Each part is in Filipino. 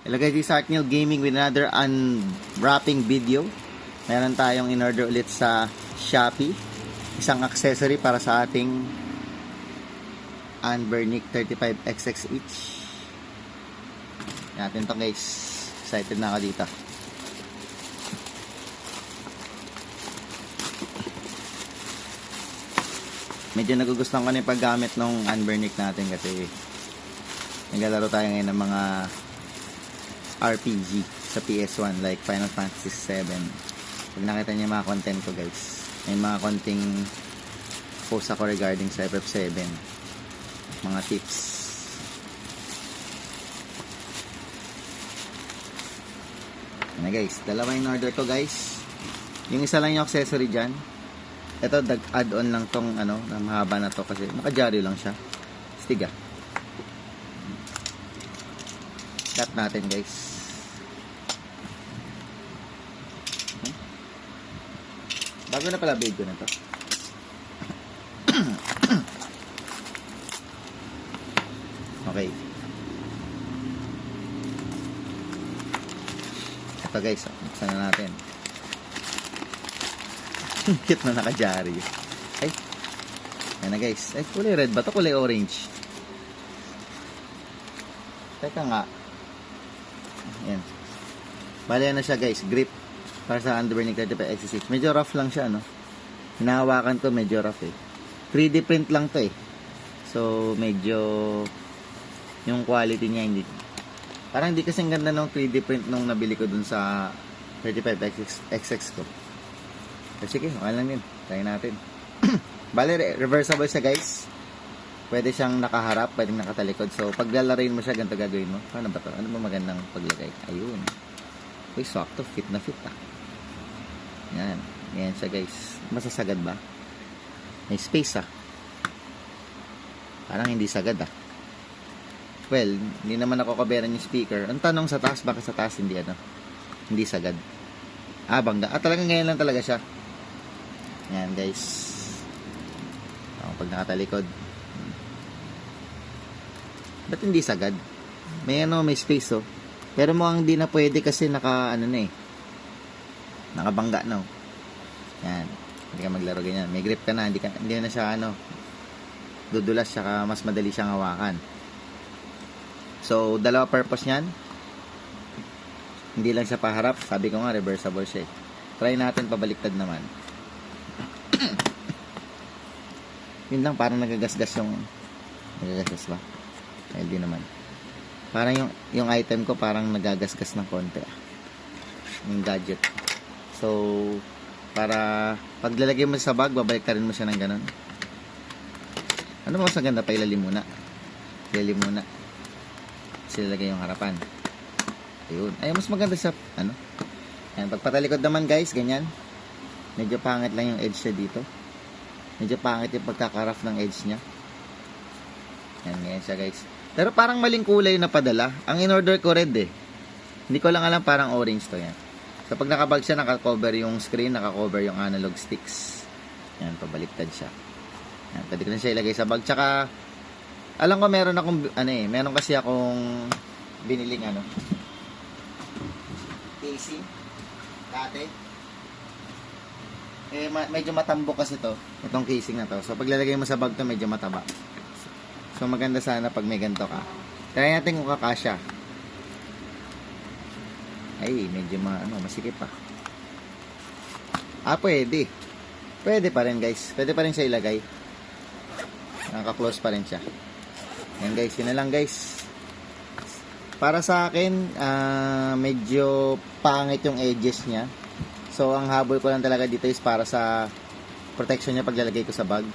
Hello guys, this is Arkneil Gaming with another unwrapping video. Meron tayong in-order ulit sa Shopee. Isang accessory para sa ating Anbernic 35XX. Natin to guys. Excited na ako dito. Medyo nagugustuhan ko na yung paggamit ng Anbernic natin kasi naglalaro tayo ngayon ng mga RPG sa PS1 like Final Fantasy 7. Pag nakita niyo mga content ko guys, may mga konting post ako regarding sa FF7, mga tips. Yan guys, dalawa yung order ko guys. Yung isa lang yung accessory dyan. Ito add-on lang tong ano, na mahaba na to kasi naka-jaryo lang siya. Stiga. Cut natin guys. Bago na pala video na to. Okay. Ito guys, buksan na natin. Cute na naka-jarry. Ay. Yan na guys. Ay, kulay red ba to? Kulay orange. Teka nga. Yan. Bali na siya guys. Grip. Para sa Anbernic 35XX. Medyo rough lang siya, no? Hinahawakan ko, medyo rough eh. 3D print lang to eh. So, medyo yung quality niya hindi. Parang hindi kasing ganda ng 3D print nung nabili ko dun sa 35XX ko. Pero sige, okay lang din. Try natin. Bale, reversible siya guys. Pwede siyang nakaharap, pwedeng nakatalikod. So, pag lalarin mo siya, ganito gagawin mo. Paano ba to? Ano ba magandang paglagay? Ayun. Uy, sakto. Fit na fit ah. Yan. Yan siya guys. Masasagad ba? May space ah. Parang hindi sagad ah. Well, hindi naman ako kabayaran yung speaker. Ang tanong sa taas, bakit sa taas hindi ano? Hindi sagad. Ah, bangga. Ah, talagang ganyan lang talaga siya. Yan guys. Pag nakatalikod. Ba't hindi sagad? May ano, may space oh. Pero mukhang hindi na pwede kasi naka ano na eh. Nakabangga na oh. Yan. Hindi ka maglaro ganyan. May grip ka na, hindi na siya ano dudulas, saka mas madali siyang hawakan. So, dalawa purpose niyan. Hindi lang siya paharap. Sabi ko nga, reversible siya eh. Try natin pabaliktad naman. Yun lang, parang nagagasgas yung nagagasgas ba? Ay, di naman. Parang yung item ko parang nagagasgas ng konti. Yung gadget. So, para paglalagay mo sa bag, babaliktarin mo siya ng ganun. Ano mas maganda? Pailalim muna. Pailalim muna. Silalagay yung harapan. Ayun. Ay, mas maganda sa ano. Ayan, pagpatalikod naman guys, ganyan. Medyo pangit lang yung edge niya dito. Medyo pangit yung pagkakaraf ng edge niya. Ayan, ganyan siya guys. Pero parang maling kulay na padala. Ang in-order ko red eh. Hindi ko lang alam, parang orange to yan. So pag nakabag siya, nakakover yung screen, nakakover yung analog sticks. Yan, pabaliktad siya. Yan, pwede ko na siya ilagay sa bag. Tsaka, alam ko meron akong, ano eh, meron kasi akong biniling ano, casing, dati. Eh, medyo matambok kasi to, itong casing na to. So pag lalagay mo sa bag to, medyo mataba. So maganda sana pag may ganito ka. Try natin kung kakasya. Ay, medyo masikip pa. Ah, pwede. Pwede pa rin guys. Pwede pa rin siya ilagay. Naka-close pa rin siya. Yan guys, yun na lang guys. Para sa akin, medyo pangit yung edges niya. So ang habol ko lang talaga dito is para sa protection niya paglalagay ko sa bag.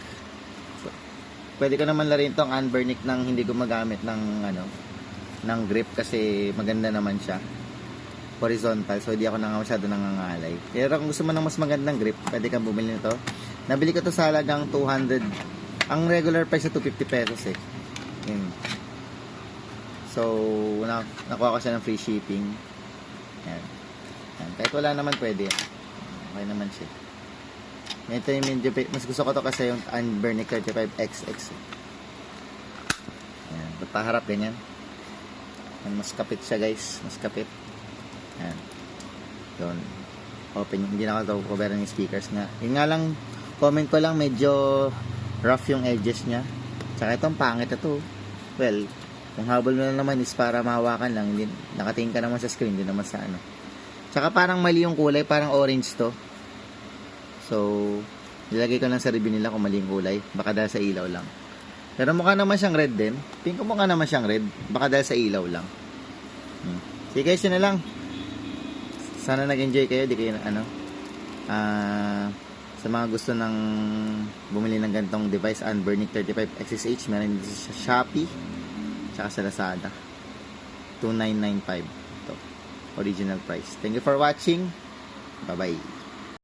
Pwede ko naman larin tong Anbernic nang hindi gumagamit ng ano, ng grip kasi maganda naman siya. Horizontal, so hindi ako masyado nangangalay. Pero kung gusto mo ng mas magandang grip, pwede kang bumili nito. Nabili ko to sa halagang 200. Ang regular price sa 250 pesos eh. Yun. So, nakuha ko siya ng free shipping. Yan. Yan. Kahit wala naman pwede. Okay naman siya. Ito yung medyo, mas gusto ko to kasi yung Anbernic 35XX. Ayan, paharap ganyan. Yan, mas kapit siya guys. Mas kapit. Yan. Yun. Open. Hindi na ako cover ng speakers nga. Yun nga lang, comment ko lang, medyo rough yung edges niya. Tsaka itong pangit ito. Well, kung habol mo na naman is para mahawakan lang. Hindi, nakatingin ka naman sa screen, hindi naman sa ano. Tsaka parang mali yung kulay, parang orange to. So, nilagay ko lang sa review nila kung mali yung kulay. Baka dahil sa ilaw lang. Pero mukha naman siyang red din. Tingin ko mukha naman siyang red. Baka dahil sa ilaw lang. Sige guys, yun na lang. Sana nag-enjoy kayo. Di kayo sa mga gusto ng bumili ng ganitong device, Anbernic 35XSH, meron dito sa Shopee tsaka sa Lazada. 2,995 ito. Original price. Thank you for watching. Bye bye.